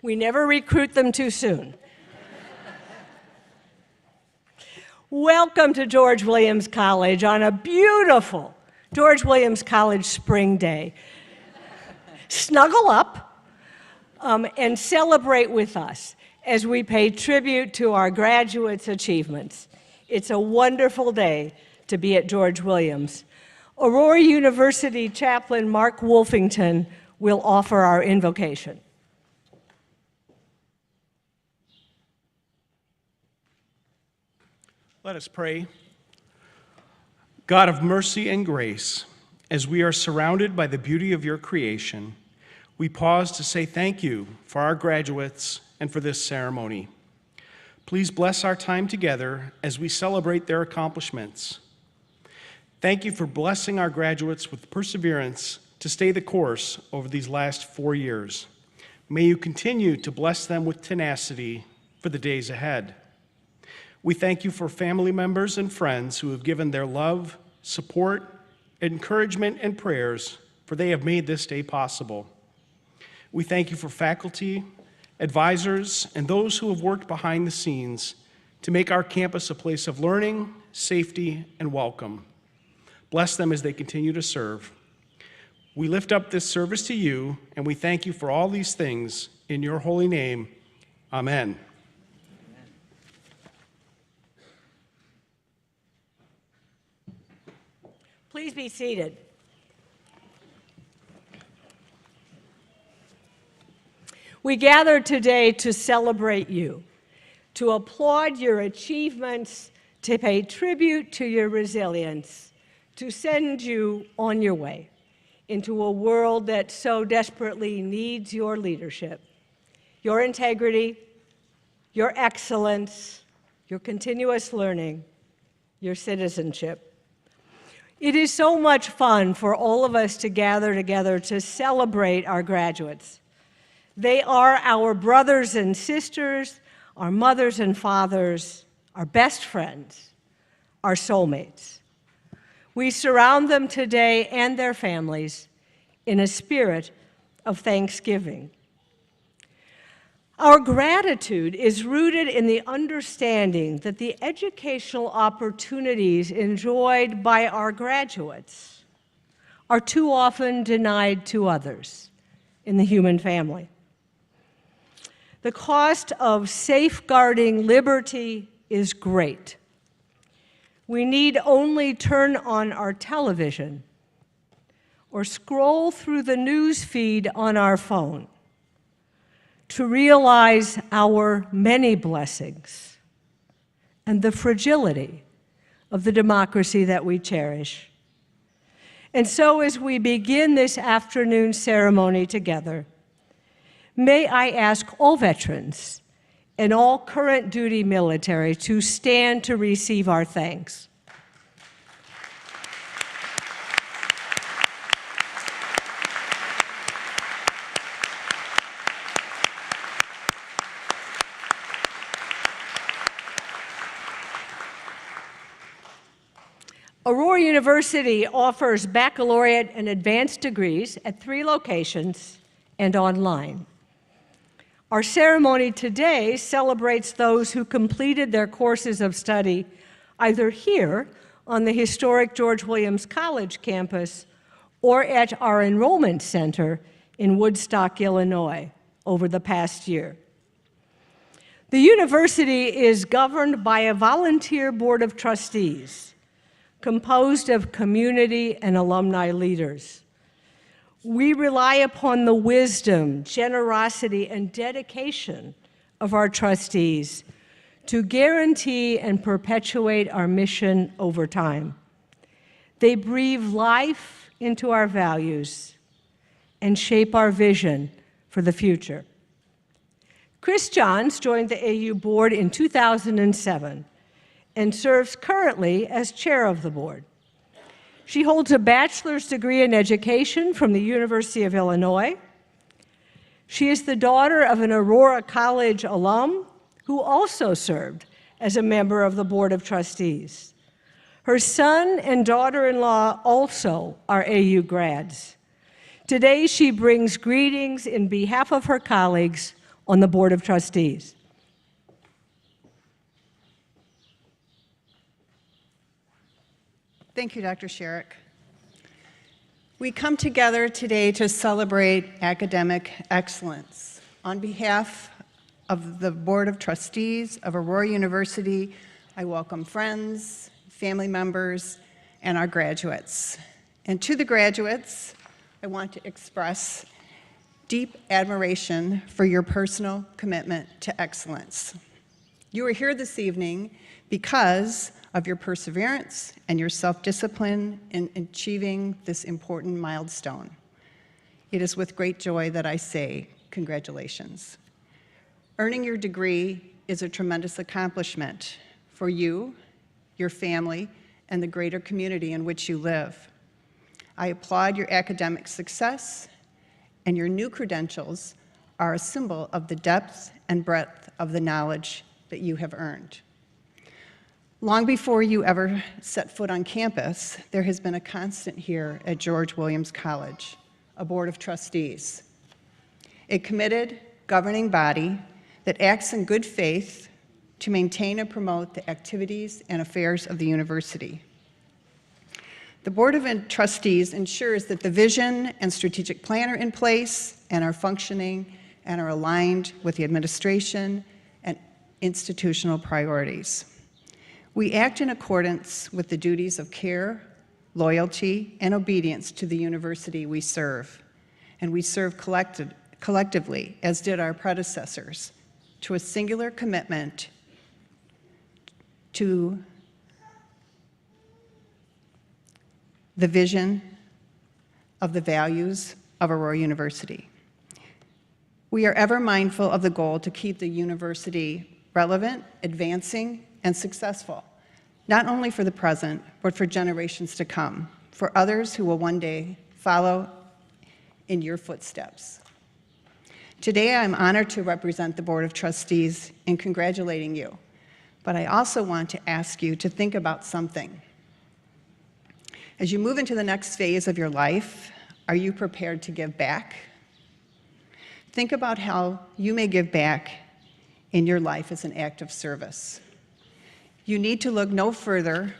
We never recruit them too soon. Welcome to George Williams College on a beautiful George Williams College spring day. Snuggle up and celebrate with us as we pay tribute to our graduates' achievements. It's a wonderful day to be at George Williams. Aurora University Chaplain Mark Wolfington will offer our invocation. Let us pray. God of mercy and grace, as we are surrounded by the beauty of your creation, we pause to say thank you for our graduates and for this ceremony. Please bless our time together as we celebrate their accomplishments. Thank you for blessing our graduates with perseverance to stay the course over these last 4 years. May you continue to bless them with tenacity for the days ahead. We thank you for family members and friends who have given their love, support, encouragement, and prayers, for they have made this day possible. We thank you for faculty, advisors, and those who have worked behind the scenes to make our campus a place of learning, safety, and welcome. Bless them as they continue to serve. We lift up this service to you, and we thank you for all these things in your holy name. Amen. Please be seated. We gather today to celebrate you, to applaud your achievements, to pay tribute to your resilience, to send you on your way into a world that so desperately needs your leadership, your integrity, your excellence, your continuous learning, your citizenship. It is so much fun for all of us to gather together to celebrate our graduates. They are our brothers and sisters, our mothers and fathers, our best friends, our soulmates. We surround them today and their families in a spirit of thanksgiving. Our gratitude is rooted in the understanding that the educational opportunities enjoyed by our graduates are too often denied to others in the human family. The cost of safeguarding liberty is great. We need only turn on our television or scroll through the news feed on our phone to realize our many blessings and the fragility of the democracy that we cherish. And so as we begin this afternoon ceremony together, may I ask all veterans and all current duty military to stand to receive our thanks. Aurora University offers baccalaureate and advanced degrees at 3 locations and online. Our ceremony today celebrates those who completed their courses of study either here on the historic George Williams College campus or at our enrollment center in Woodstock, Illinois, over the past year. The university is governed by a volunteer board of trustees composed of community and alumni leaders. We rely upon the wisdom, generosity, and dedication of our trustees to guarantee and perpetuate our mission over time. They breathe life into our values and shape our vision for the future. Chris Johns joined the AU board in 2007 and serves currently as chair of the board. She holds a bachelor's degree in education from the University of Illinois. She is the daughter of an Aurora College alum who also served as a member of the Board of Trustees. Her son and daughter-in-law also are AU grads. Today, she brings greetings in behalf of her colleagues on the Board of Trustees. Thank you, Dr. Sherrick. We come together today to celebrate academic excellence. On behalf of the Board of Trustees of Aurora University, I welcome friends, family members, and our graduates. And to the graduates, I want to express deep admiration for your personal commitment to excellence. You are here this evening because of your perseverance and your self-discipline in achieving this important milestone. It is with great joy that I say congratulations. Earning your degree is a tremendous accomplishment for you, your family, and the greater community in which you live. I applaud your academic success, and your new credentials are a symbol of the depth and breadth of the knowledge that you have earned. Long before you ever set foot on campus, there has been a constant here at George Williams College, a Board of Trustees, a committed governing body that acts in good faith to maintain and promote the activities and affairs of the university. The Board of Trustees ensures that the vision and strategic plan are in place and are functioning and are aligned with the administration and institutional priorities. We act in accordance with the duties of care, loyalty, and obedience to the university we serve. And we serve collectively, as did our predecessors, to a singular commitment to the vision of the values of Aurora University. We are ever mindful of the goal to keep the university relevant, advancing, and successful, not only for the present, but for generations to come, for others who will one day follow in your footsteps. Today, I'm honored to represent the Board of Trustees in congratulating you, but I also want to ask you to think about something. As you move into the next phase of your life, are you prepared to give back? Think about how you may give back in your life as an act of service. You need to look no further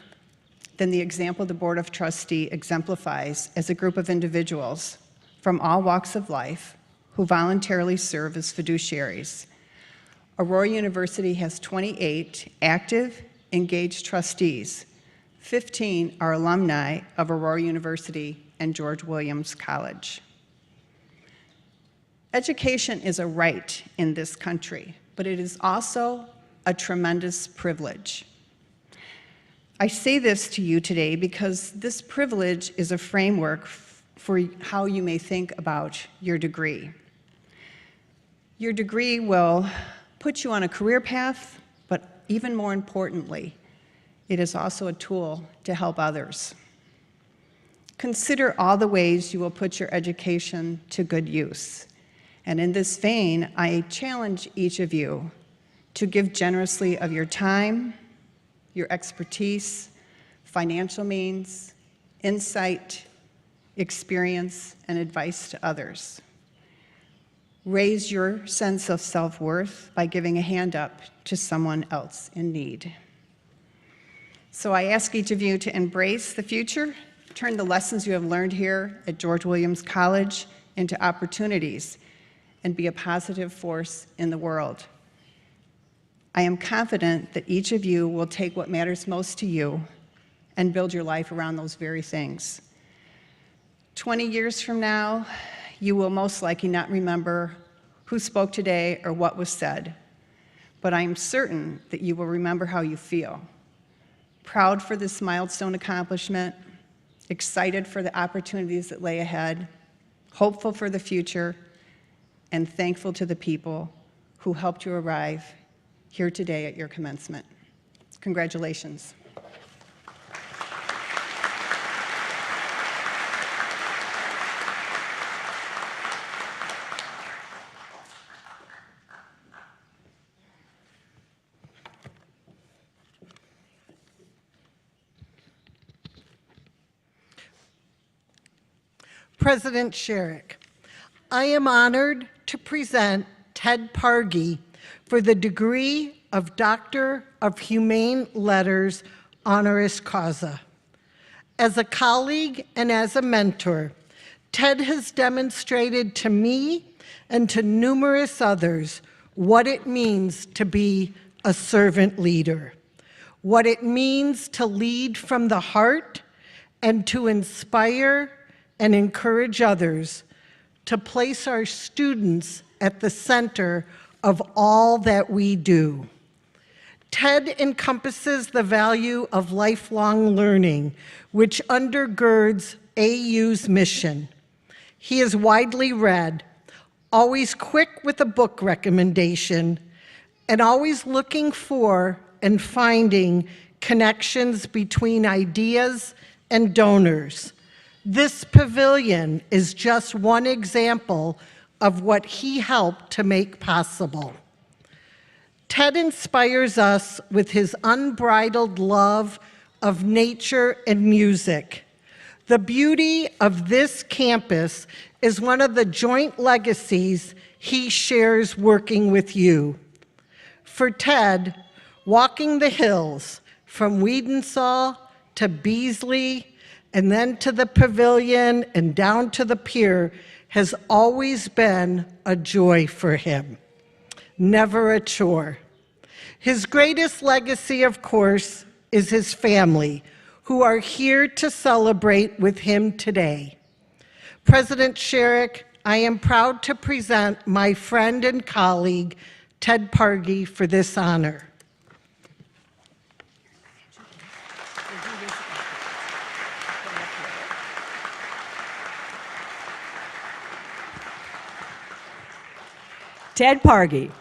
than the example the Board of Trustees exemplifies as a group of individuals from all walks of life who voluntarily serve as fiduciaries. Aurora University has 28 active, engaged trustees. 15 are alumni of Aurora University and George Williams College. Education is a right in this country, but it is also a tremendous privilege. I say this to you today because this privilege is a framework for how you may think about your degree. Your degree will put you on a career path, but even more importantly, it is also a tool to help others. Consider all the ways you will put your education to good use. And in this vein, I challenge each of you to give generously of your time, your expertise, financial means, insight, experience, and advice to others. Raise your sense of self-worth by giving a hand up to someone else in need. So I ask each of you to embrace the future, turn the lessons you have learned here at George Williams College into opportunities, and be a positive force in the world. I am confident that each of you will take what matters most to you and build your life around those very things. 20 years from now, you will most likely not remember who spoke today or what was said, but I am certain that you will remember how you feel. Proud for this milestone accomplishment, excited for the opportunities that lay ahead, hopeful for the future, and thankful to the people who helped you arrive here today at your commencement. Congratulations. President Sherrick, I am honored to present Ted Parkey for the degree of Doctor of Humane Letters honoris causa. As a colleague and as a mentor, Ted has demonstrated to me and to numerous others what it means to be a servant leader, what it means to lead from the heart and to inspire and encourage others, to place our students at the center of all that we do. TED encompasses the value of lifelong learning, which undergirds AU's mission. He is widely read, always quick with a book recommendation, and always looking for and finding connections between ideas and donors. This pavilion is just one example of what he helped to make possible. Ted inspires us with his unbridled love of nature and music. The beauty of this campus is one of the joint legacies he shares working with you. For Ted, walking the hills from Wiedensaw to Beasley and then to the pavilion and down to the pier has always been a joy for him, never a chore. His greatest legacy, of course, is his family, who are here to celebrate with him today. President Sherrick, I am proud to present my friend and colleague, Ted Parkey, for this honor. Ted Parkey,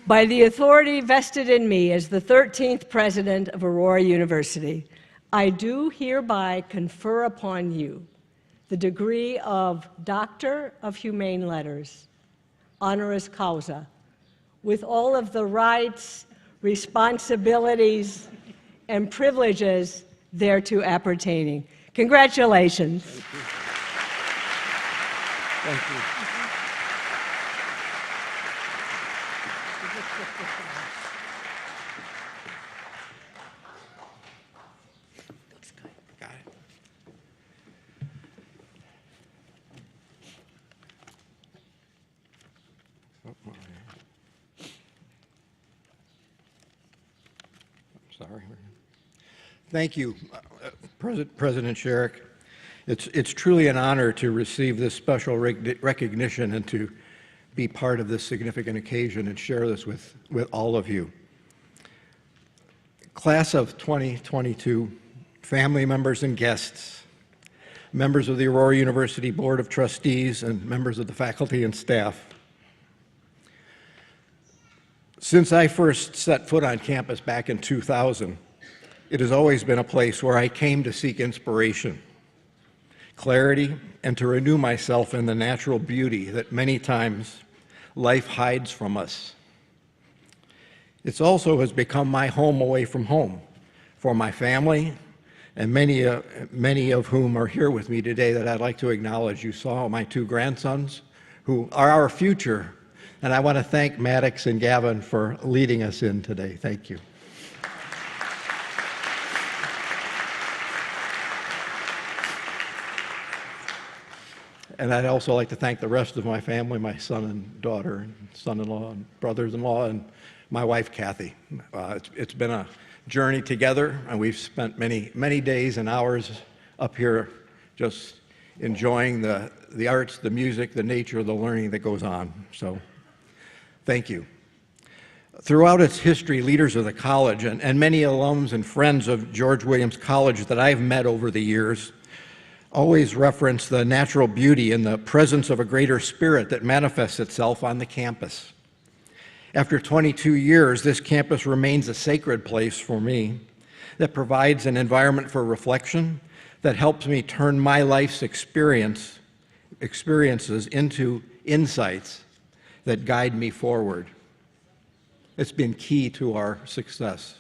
by the authority vested in me as the 13th president of Aurora University, I do hereby confer upon you the degree of Doctor of Humane Letters, honoris causa, with all of the rights, responsibilities, and privileges thereto appertaining. Congratulations. Thank you. Got it. Sorry. Thank you, President Sherrick. It's truly an honor to receive this special recognition and to be part of this significant occasion and share this with all of you. Class of 2022, family members and guests, members of the Aurora University Board of Trustees, and members of the faculty and staff. Since I first set foot on campus back in 2000, it has always been a place where I came to seek inspiration, clarity, and to renew myself in the natural beauty that many times life hides from us. It also has become my home away from home for my family, and many of whom are here with me today that I'd like to acknowledge. You saw my two grandsons, who are our future, and I want to thank Maddox and Gavin for leading us in today. Thank you. And I'd also like to thank the rest of my family, my son and daughter, and son-in-law and brothers-in-law, and my wife, Kathy. It's been a journey together, and we've spent many days and hours up here just enjoying the arts, the music, the nature, the learning that goes on. So thank you. Throughout its history, leaders of the college and many alums and friends of George Williams College that I've met over the years always reference the natural beauty and the presence of a greater spirit that manifests itself on the campus. After 22 years, this campus remains a sacred place for me that provides an environment for reflection that helps me turn my life's experiences into insights that guide me forward. It's been key to our success.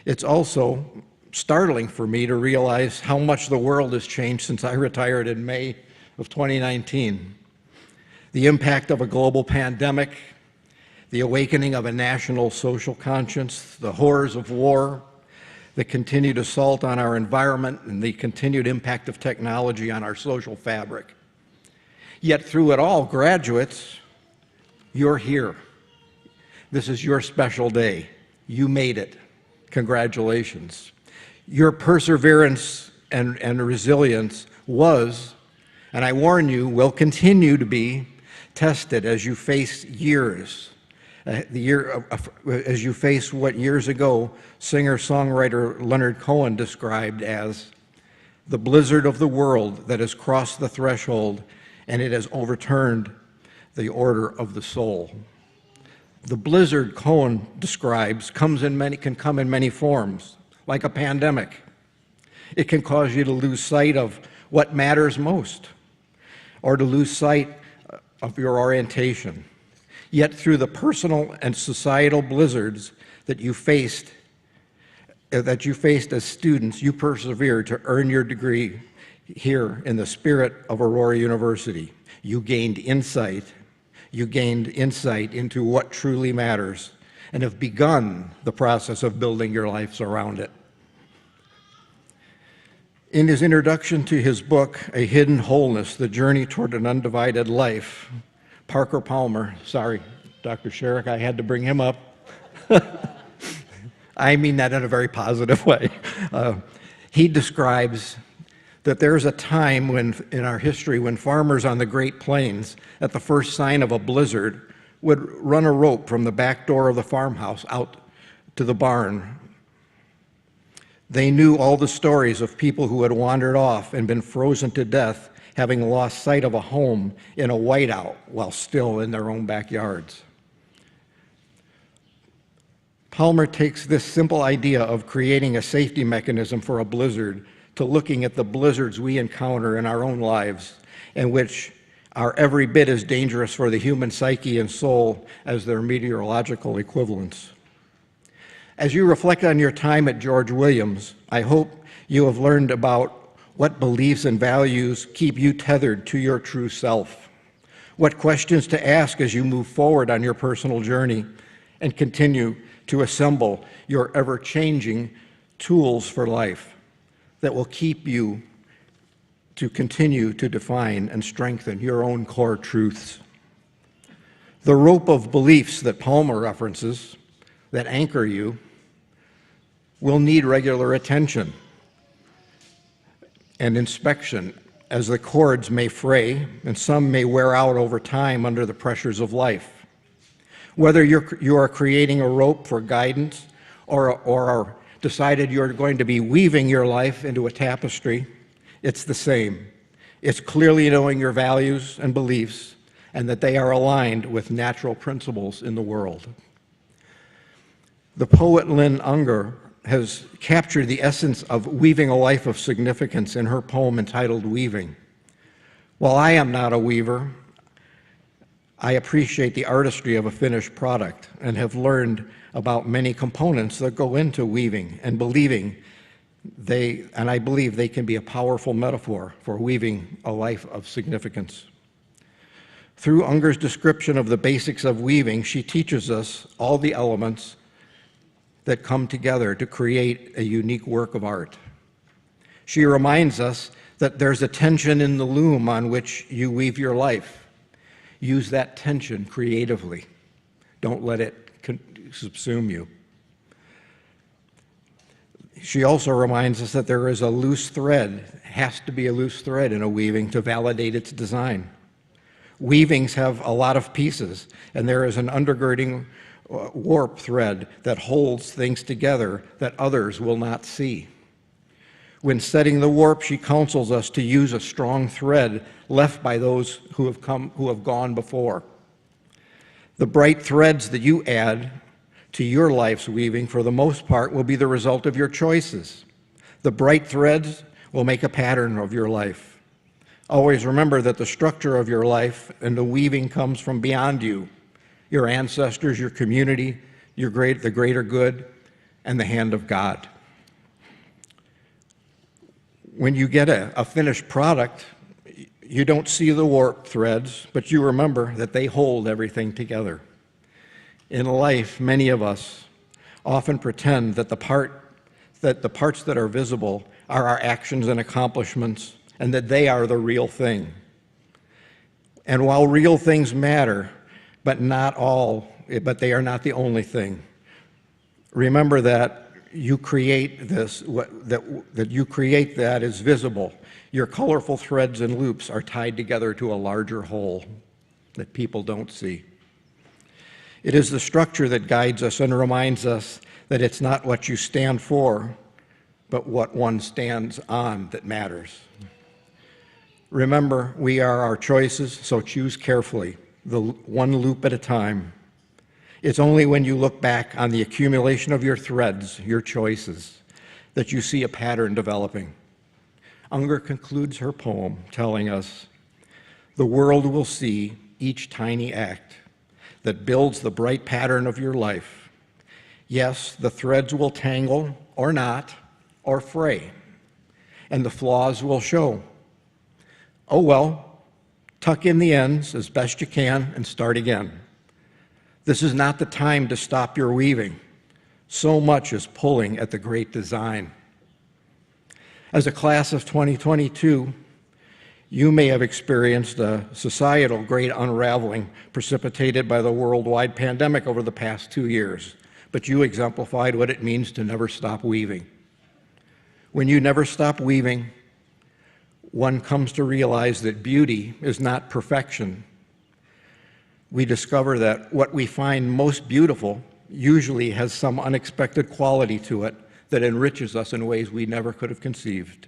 It's also startling for me to realize how much the world has changed since I retired in May of 2019. the impact of a global pandemic, the awakening of a national social conscience, the horrors of war, the continued assault on our environment, and the continued impact of technology on our social fabric. Yet through it all, graduates, you're here. This is your special day. You made it. Congratulations. Your perseverance and resilience was, and I warn you, will continue to be tested as you face years. As you face what years ago singer-songwriter Leonard Cohen described as the blizzard of the world that has crossed the threshold and it has overturned the order of the soul. The blizzard Cohen describes can come in many forms, like a pandemic. It can cause you to lose sight of what matters most, or to lose sight of your orientation. Yet through the personal and societal blizzards that you faced as students, you persevered to earn your degree here in the spirit of Aurora University. You gained insight into what truly matters and have begun the process of building your lives around it. In his introduction to his book, A Hidden Wholeness, The Journey Toward an Undivided Life, Parker Palmer, sorry, Dr. Sherrick, I had to bring him up. I mean that in a very positive way. He describes that there's a time in our history when farmers on the Great Plains, at the first sign of a blizzard, would run a rope from the back door of the farmhouse out to the barn. They knew all the stories of people who had wandered off and been frozen to death, having lost sight of a home in a whiteout while still in their own backyards. Palmer takes this simple idea of creating a safety mechanism for a blizzard to looking at the blizzards we encounter in our own lives, and which are every bit as dangerous for the human psyche and soul as their meteorological equivalents. As you reflect on your time at George Williams, I hope you have learned about what beliefs and values keep you tethered to your true self, what questions to ask as you move forward on your personal journey and continue to assemble your ever-changing tools for life that will keep you to continue to define and strengthen your own core truths. The rope of beliefs that Palmer references that anchor you will need regular attention and inspection, as the cords may fray and some may wear out over time under the pressures of life. Whether you are creating a rope for guidance or are decided you're going to be weaving your life into a tapestry, it's the same. It's clearly knowing your values and beliefs and that they are aligned with natural principles in the world. The poet Lynn Unger has captured the essence of weaving a life of significance in her poem entitled Weaving. While I am not a weaver, I appreciate the artistry of a finished product and have learned about many components that go into weaving and I believe they can be a powerful metaphor for weaving a life of significance. Through Unger's description of the basics of weaving, she teaches us all the elements that come together to create a unique work of art. She reminds us that there's a tension in the loom on which you weave your life. Use that tension creatively. Don't let it subsume you. She also reminds us that there is a loose thread, has to be a loose thread in a weaving to validate its design. Weavings have a lot of pieces, and there is an undergirding warp thread that holds things together that others will not see. When setting the warp, she counsels us to use a strong thread left by those who have gone before. The bright threads that you add to your life's weaving, for the most part, will be the result of your choices. The bright threads will make a pattern of your life. Always remember that the structure of your life and the weaving comes from beyond you, your ancestors, your community, the greater good, and the hand of God. When you get a finished product, You don't see the warp threads, but you remember that they hold everything together. In life, many of us often pretend that the parts that are visible are our actions and accomplishments, and that they are the real thing. And while real things matter, but they are not the only thing. Remember that you create that is visible. Your colorful threads and loops are tied together to a larger whole that people don't see. It is the structure that guides us and reminds us that it's not what you stand for, but what one stands on that matters. Remember, we are our choices, so choose carefully, one loop at a time. It's only when you look back on the accumulation of your threads, your choices, that you see a pattern developing. Unger concludes her poem telling us, "The world will see each tiny act that builds the bright pattern of your life. Yes, the threads will tangle or not, or fray, and the flaws will show. Oh well, tuck in the ends as best you can and start again. This is not the time to stop your weaving. So much is pulling at the great design." As a class of 2022, you may have experienced a societal great unraveling precipitated by the worldwide pandemic over the past 2 years, but you exemplified what it means to never stop weaving. When you never stop weaving, one comes to realize that beauty is not perfection. We discover that what we find most beautiful usually has some unexpected quality to it that enriches us in ways we never could have conceived.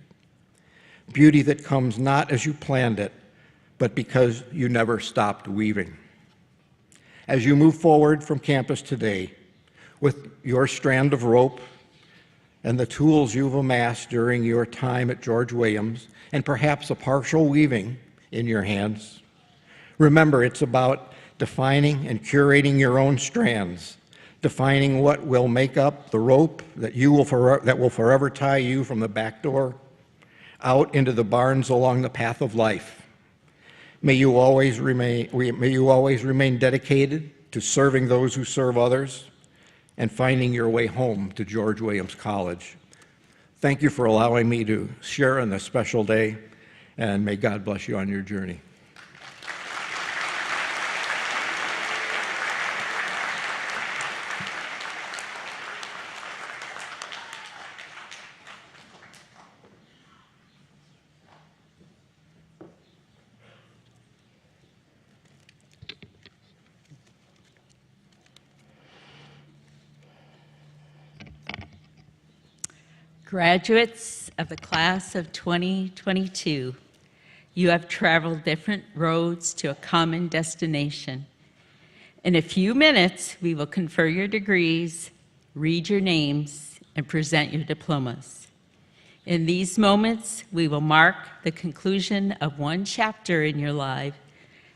Beauty that comes not as you planned it, but because you never stopped weaving. As you move forward from campus today, with your strand of rope and the tools you've amassed during your time at George Williams, and perhaps a partial weaving in your hands, remember it's about defining and curating your own strands, defining what will make up the rope that will forever tie you from the back door out into the barns along the path of life. May you always remain dedicated to serving those who serve others and finding your way home to George Williams College. Thank you for allowing me to share on this special day, and may God bless you on your journey. Graduates of the class of 2022, you have traveled different roads to a common destination. In a few minutes, we will confer your degrees, read your names, and present your diplomas. In these moments, we will mark the conclusion of one chapter in your life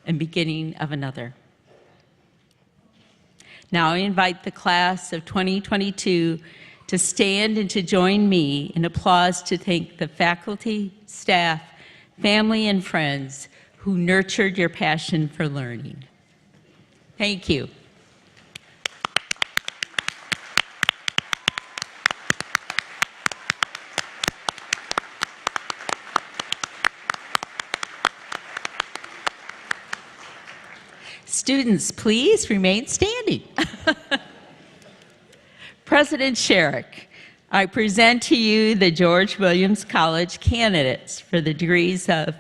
and beginning of another. Now I invite the class of 2022 to stand and to join me in applause to thank the faculty, staff, family, and friends who nurtured your passion for learning. Thank you. Students, please remain standing. President Sherrick, I present to you the George Williams College candidates for the degrees of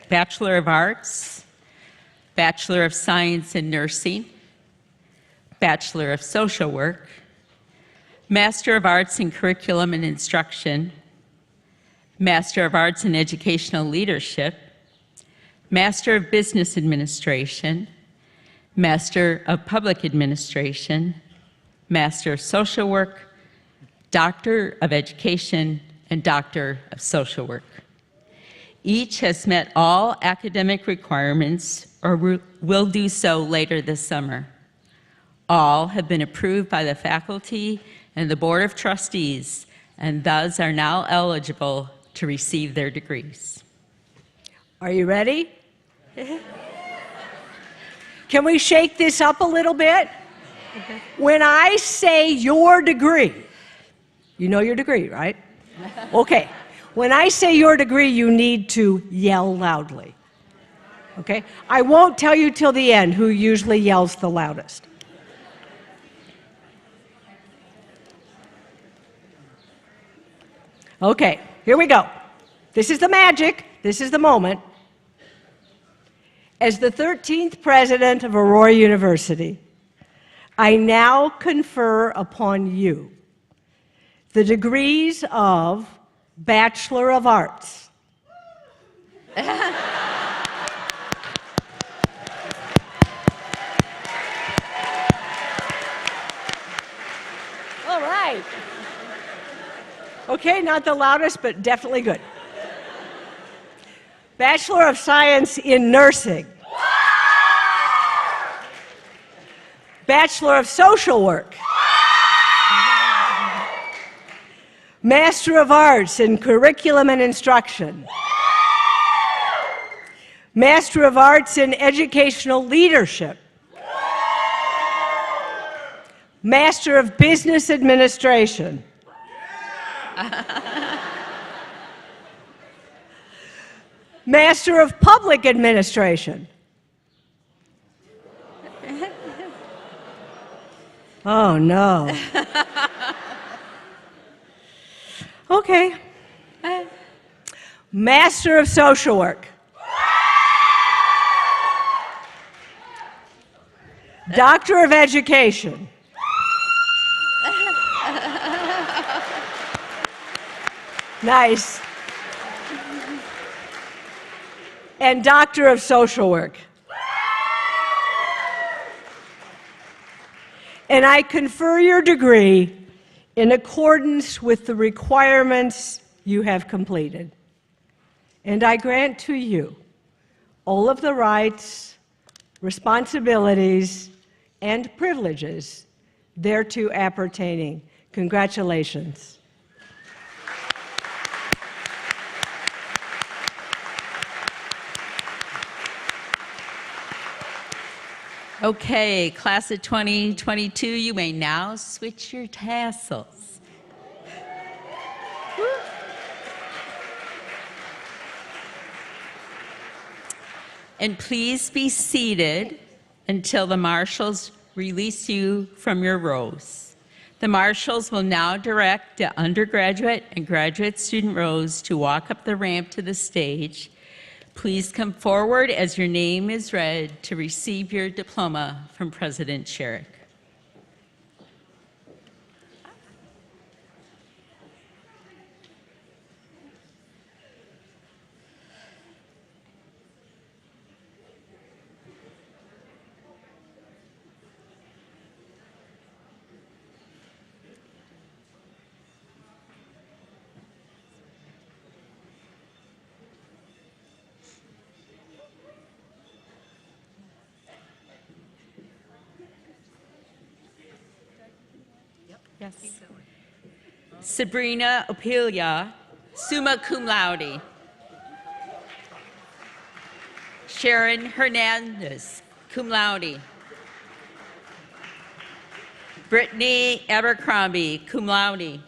Bachelor of Arts, Bachelor of Science in Nursing, Bachelor of Social Work, Master of Arts in Curriculum and Instruction, Master of Arts in Educational Leadership, Master of Business Administration, Master of Public Administration, Master of Social Work, Doctor of Education, and Doctor of Social Work. Each has met all academic requirements or will do so later this summer. All have been approved by the faculty and the Board of Trustees, and thus are now eligible to receive their degrees. Are you ready? Can we shake this up a little bit? When I say your degree, you know your degree, right? Okay. When I say your degree, you need to yell loudly. Okay? I won't tell you till the end who usually yells the loudest. Okay, here we go. This is the magic. This is the moment. As the 13th president of Aurora University, I now confer upon you the degrees of Bachelor of Arts. All right. Okay, not the loudest, but definitely good. Bachelor of Science in Nursing. Bachelor of Social Work. Master of Arts in Curriculum and Instruction. Master of Arts in Educational Leadership. Master of Business Administration. Master of Public Administration. Oh, no. Okay. Master of Social Work. Doctor of Education. Nice. And Doctor of Social Work. And I confer your degree in accordance with the requirements you have completed. And I grant to you all of the rights, responsibilities, and privileges thereto appertaining. Congratulations. Okay, class of 2022, you may now switch your tassels. And please be seated until the marshals release you from your rows. The marshals will now direct the undergraduate and graduate student rows to walk up the ramp to the stage. Please come forward as your name is read to receive your diploma from President Sherrick. Yes. Sabrina Opilia, summa cum laude. Sharon Hernandez, cum laude. Brittany Abercrombie, cum laude.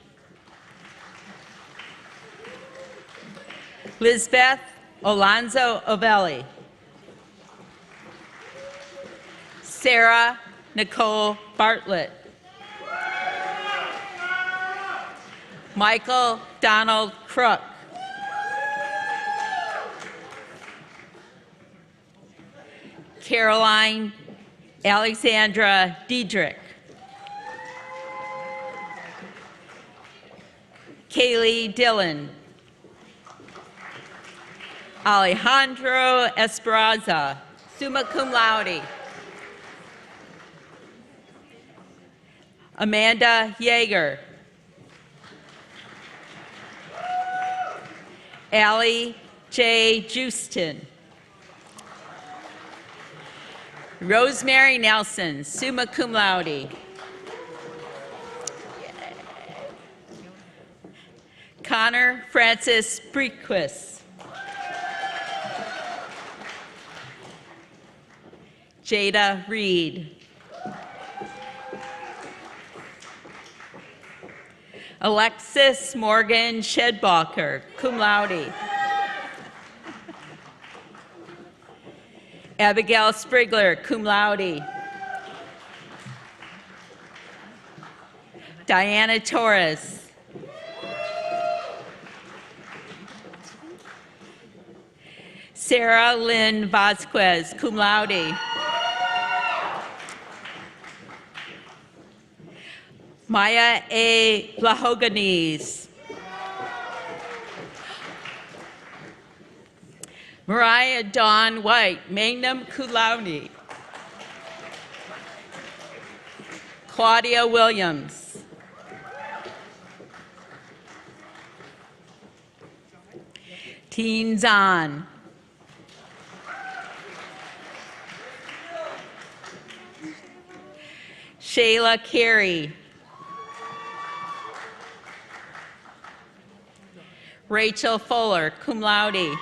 Lisbeth Alonzo Ovelli. Sarah Nicole Bartlett. Michael Donald Crook. Caroline Alexandra Diedrich. Kaylee Dillon. Alejandro Esperanza, summa cum laude. Amanda Yeager. Allie J. Justin. Rosemary Nelson, summa cum laude. Connor Francis Brequist. Jada Reed. Alexis Morgan Shedbacher, cum laude. Abigail Sprigler, cum laude. Diana Torres. Sarah Lynn Vasquez, cum laude. Maya A. Blahoganese. Mariah Dawn White, magna cum laude. Claudia Williams. Teen Zahn. Shayla Carey. Rachel Fuller, cum laude.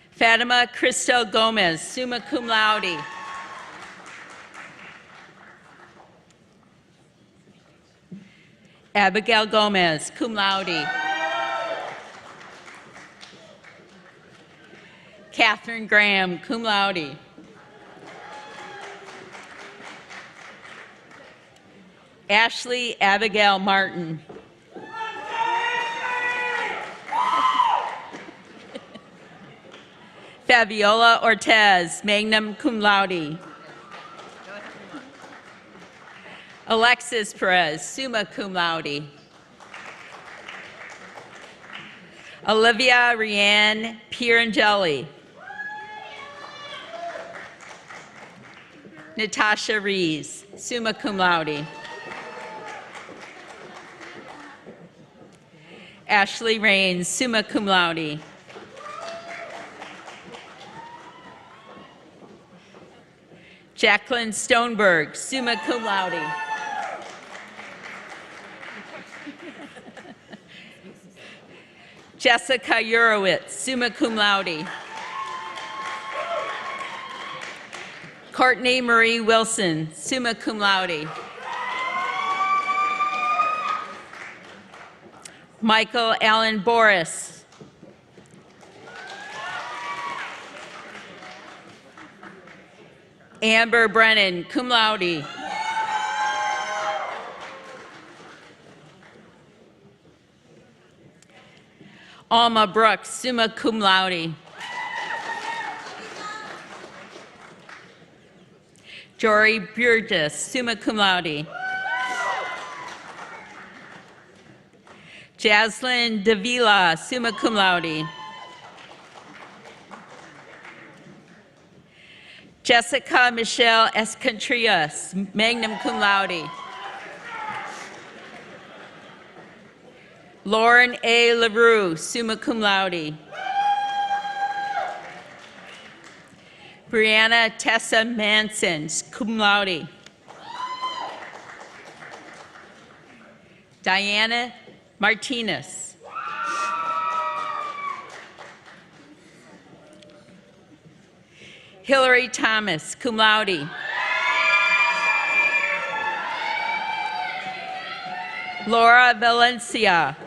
Fatima Crystal Gomez, summa cum laude. Abigail Gomez, cum laude. Catherine Graham, cum laude. Ashley Abigail Martin. Fabiola Ortez, magna cum laude. Alexis Perez, summa cum laude. Olivia Rianne Pierangeli. Natasha Rees, summa cum laude. Ashley Rains, summa cum laude. Jacqueline Stoneberg, summa cum laude. Jessica Urowitz, summa cum laude. Courtney Marie Wilson, summa cum laude. Michael Allen Boris. Amber Brennan, cum laude. Alma Brooks, summa cum laude. Jory Burgess, summa cum laude. Jaslyn Davila, summa cum laude. Jessica Michelle Escontrias, magna cum laude. Lauren A. LaRue, summa cum laude. Brianna Tessa Manson, cum laude. Diana Martinez. Hillary Thomas, cum laude. Laura Valencia.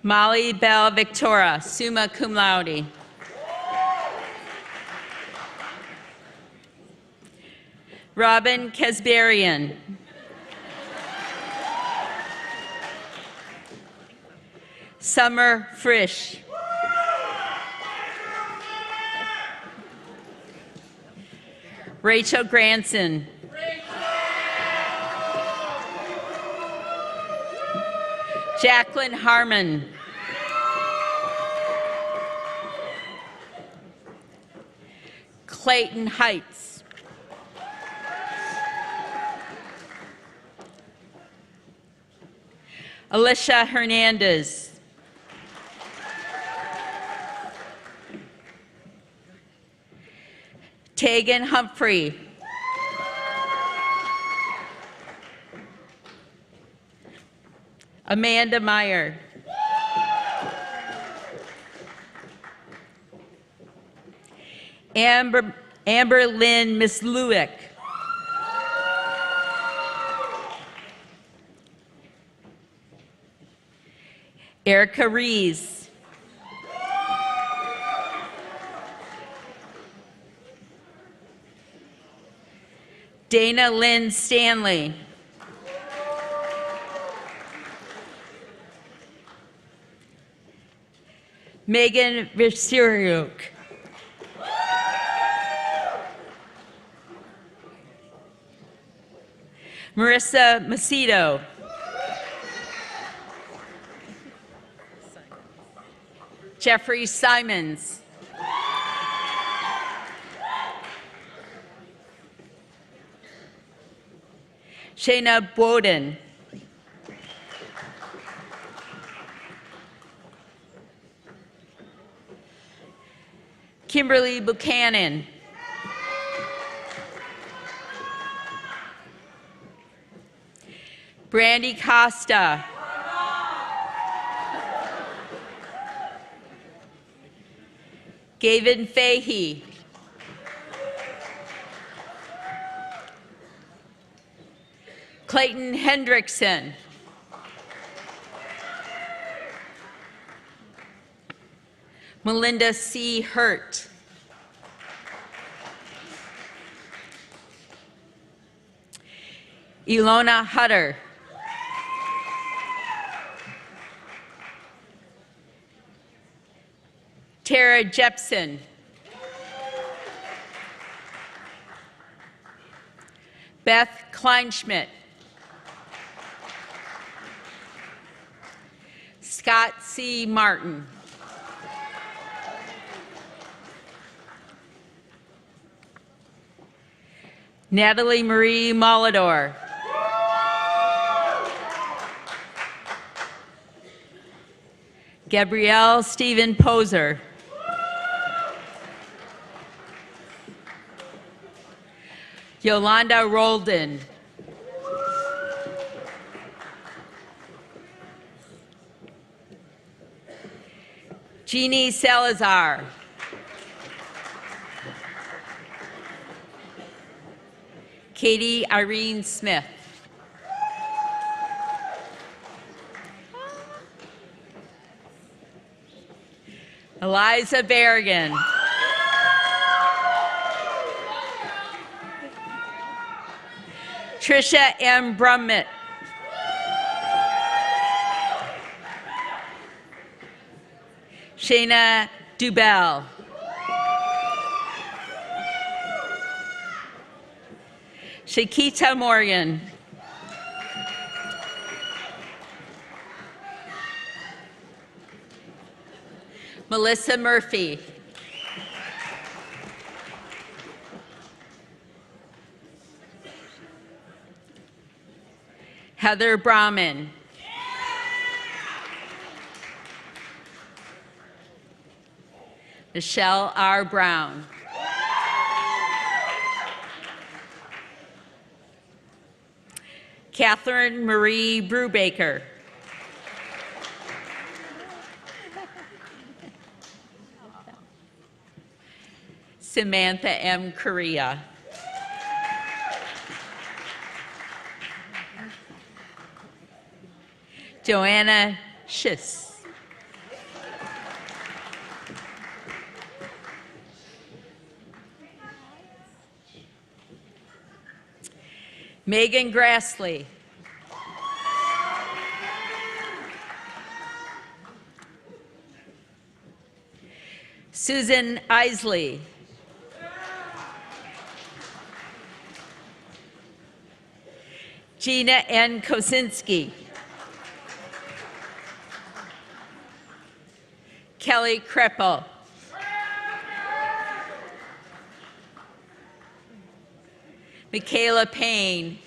Molly Bell Victoria, summa cum laude. Robin Kasbarian. Summer Frisch. Rachel Granson. Jacqueline Harmon. Clayton Heights. Alicia Hernandez. Tegan Humphrey. Amanda Meyer. Amber Lynn Misluick. Erica Rees. Dana Lynn Stanley. Megan Visiriuk. Marissa Macedo. Jeffrey Simons. Shayna Bowden. Kimberly Buchanan. Brandy Costa. Gavin Fahey. Clayton Hendrickson. Melinda C. Hurt. Ilona Hutter. Tara Jepson. Beth Kleinschmidt. Scott C. Martin. Natalie Marie Molador. Gabrielle Stephen Poser. Yolanda Roldan. Jeannie Salazar. Katie Irene Smith. Eliza Berrigan. Trisha M. Brummett. Shayna Dubell. Shakita Morgan. Melissa Murphy. Heather Brahman. Michelle R. Brown. Catherine Marie Brubaker. Samantha M. Correa. Joanna Schiss. Megan Grassley. Susan Isley. Gina N. Kosinski. Kelly Kreppel. Michaela Payne.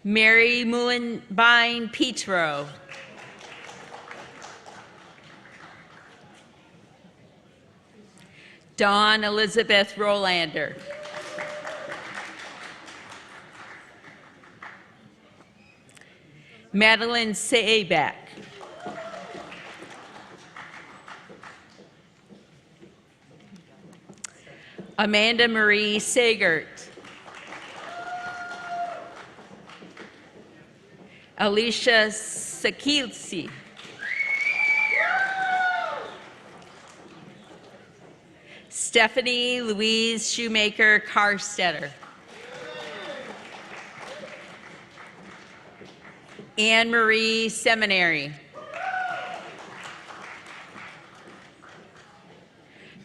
Mary Mullenbein Petro. Dawn Elizabeth Rolander. Madeline Saback. Amanda Marie Sagert. Alicia Sakilsi. Stephanie Louise Shoemaker Carstetter. Anne Marie Seminary.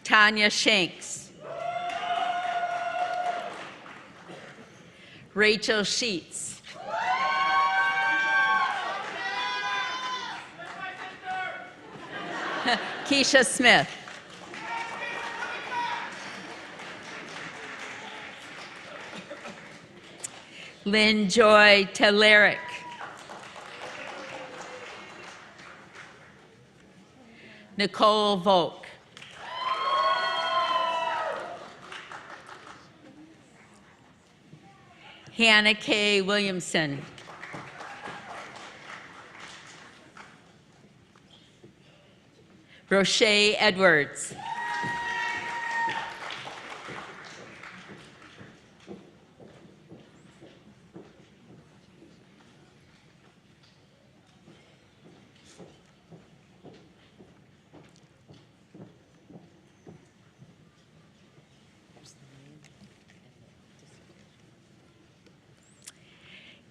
Tanya Shanks. Rachel Sheets. Keisha Smith. Lynn Joy Teleric. Nicole Volk. Hannah K. Williamson. Roche Edwards.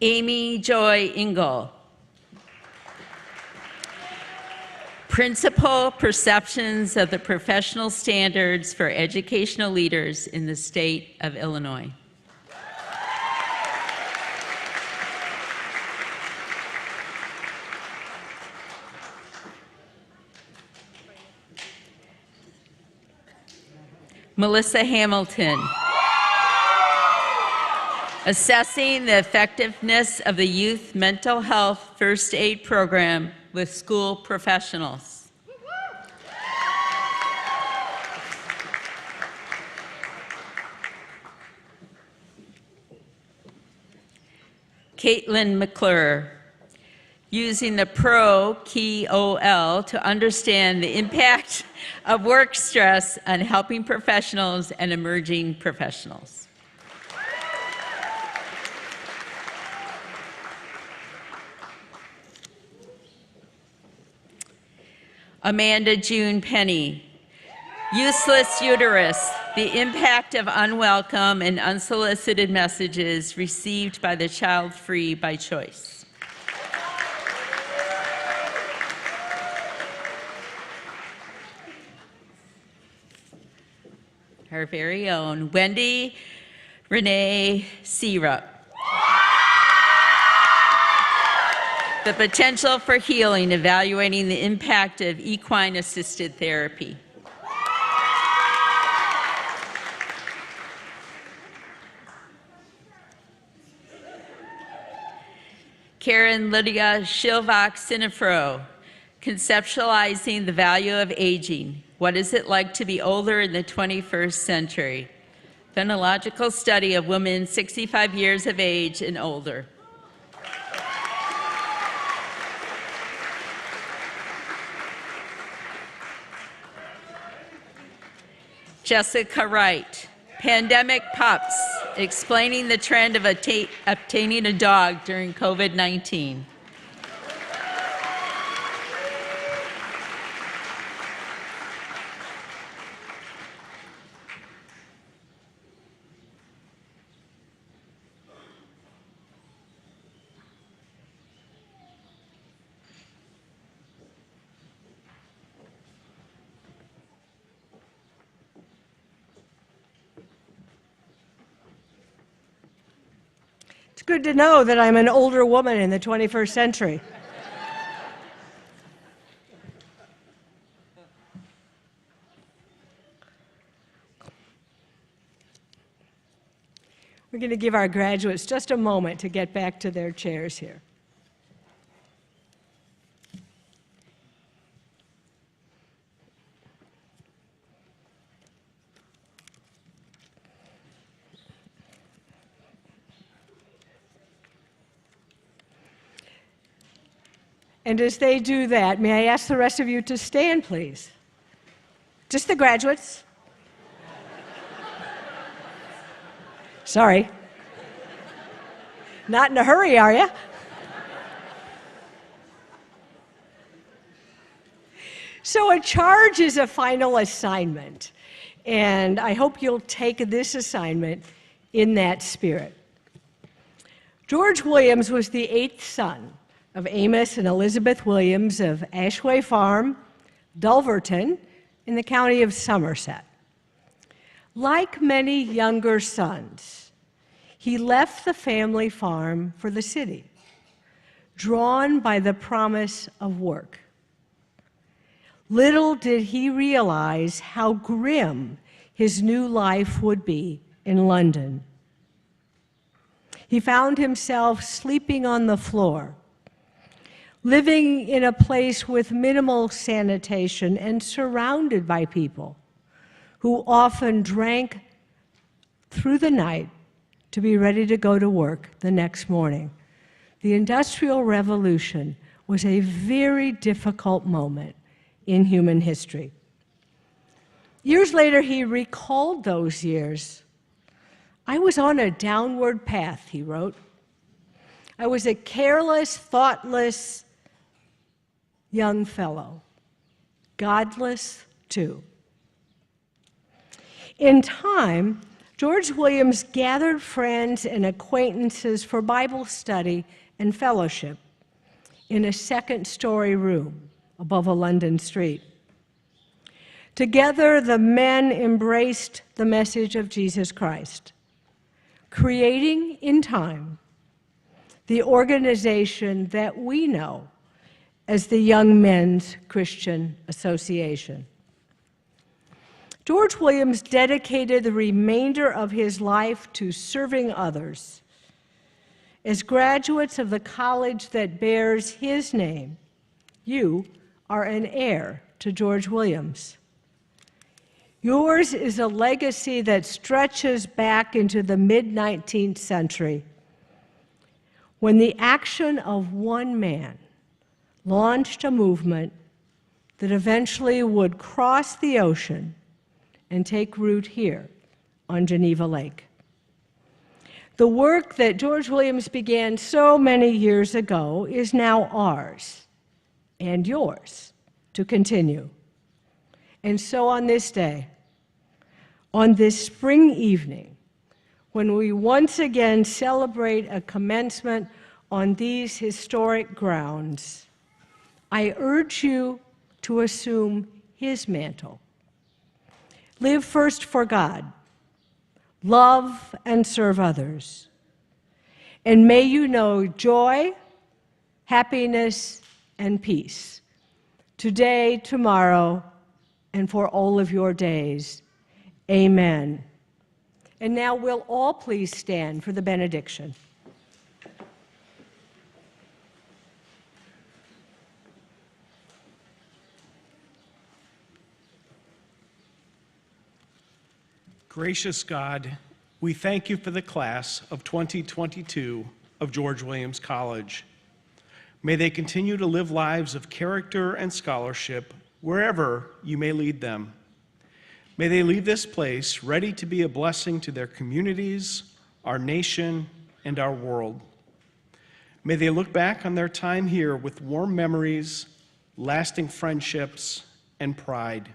Amy Joy Ingle. Principal Perceptions of the Professional Standards for Educational Leaders in the State of Illinois. Melissa Hamilton. Assessing the effectiveness of the Youth Mental Health First Aid Program with school professionals. Caitlin McClure. Using the PRO-KEY-OL to understand the impact of work stress on helping professionals and emerging professionals. Amanda June Penny. Useless uterus, the impact of unwelcome and unsolicited messages received by the child free by choice. Our very own Wendy Renee Searup. The potential for healing, evaluating the impact of equine-assisted therapy. Karen Lydia Shilvak Sinifro, conceptualizing the value of aging. What is it like to be older in the 21st century? Phenological study of women 65 years of age and older. Jessica Wright, Pandemic Pups, explaining the trend of obtaining a dog during COVID-19. It's good to know that I'm an older woman in the 21st century. We're going to give our graduates just a moment to get back to their chairs here. And as they do that, may I ask the rest of you to stand, please? Just the graduates. Sorry. Not in a hurry, are you? So a charge is a final assignment, and I hope you'll take this assignment in that spirit. George Williams was the 8th son of Amos and Elizabeth Williams of Ashway Farm, Dulverton, in the county of Somerset. Like many younger sons, he left the family farm for the city, drawn by the promise of work. Little did he realize how grim his new life would be in London. He found himself sleeping on the floor, living in a place with minimal sanitation and surrounded by people who often drank through the night to be ready to go to work the next morning. The Industrial Revolution was a very difficult moment in human history. Years later, he recalled those years. "I was on a downward path," he wrote. "I was a careless, thoughtless young fellow, godless too." In time, George Williams gathered friends and acquaintances for Bible study and fellowship in a second-story room above a London street. Together, the men embraced the message of Jesus Christ, creating in time the organization that we know as the Young Men's Christian Association. George Williams dedicated the remainder of his life to serving others. As graduates of the college that bears his name, you are an heir to George Williams. Yours is a legacy that stretches back into the mid-19th century, when the action of one man launched a movement that eventually would cross the ocean and take root here on Geneva Lake. The work that George Williams began so many years ago is now ours and yours to continue. And so on this day, on this spring evening, when we once again celebrate a commencement on these historic grounds, I urge you to assume his mantle. Live first for God, love and serve others, and may you know joy, happiness, and peace, today, tomorrow, and for all of your days. Amen. And now we'll all please stand for the benediction. Gracious God, we thank you for the class of 2022 of George Williams College. May they continue to live lives of character and scholarship wherever you may lead them. May they leave this place ready to be a blessing to their communities, our nation, and our world. May they look back on their time here with warm memories, lasting friendships, and pride.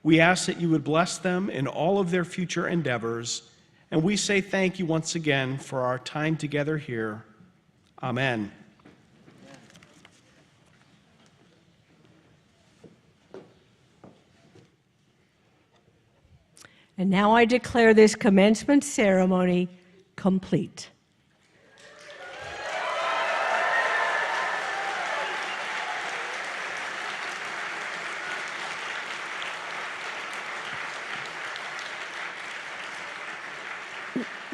We ask that you would bless them in all of their future endeavors, and we say thank you once again for our time together here. Amen. And now I declare this commencement ceremony complete.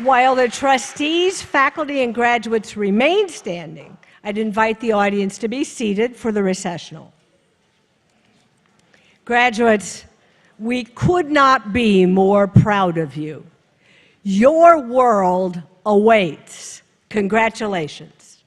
While the trustees, faculty, and graduates remain standing, I'd invite the audience to be seated for the recessional. Graduates, we could not be more proud of you. Your world awaits. Congratulations.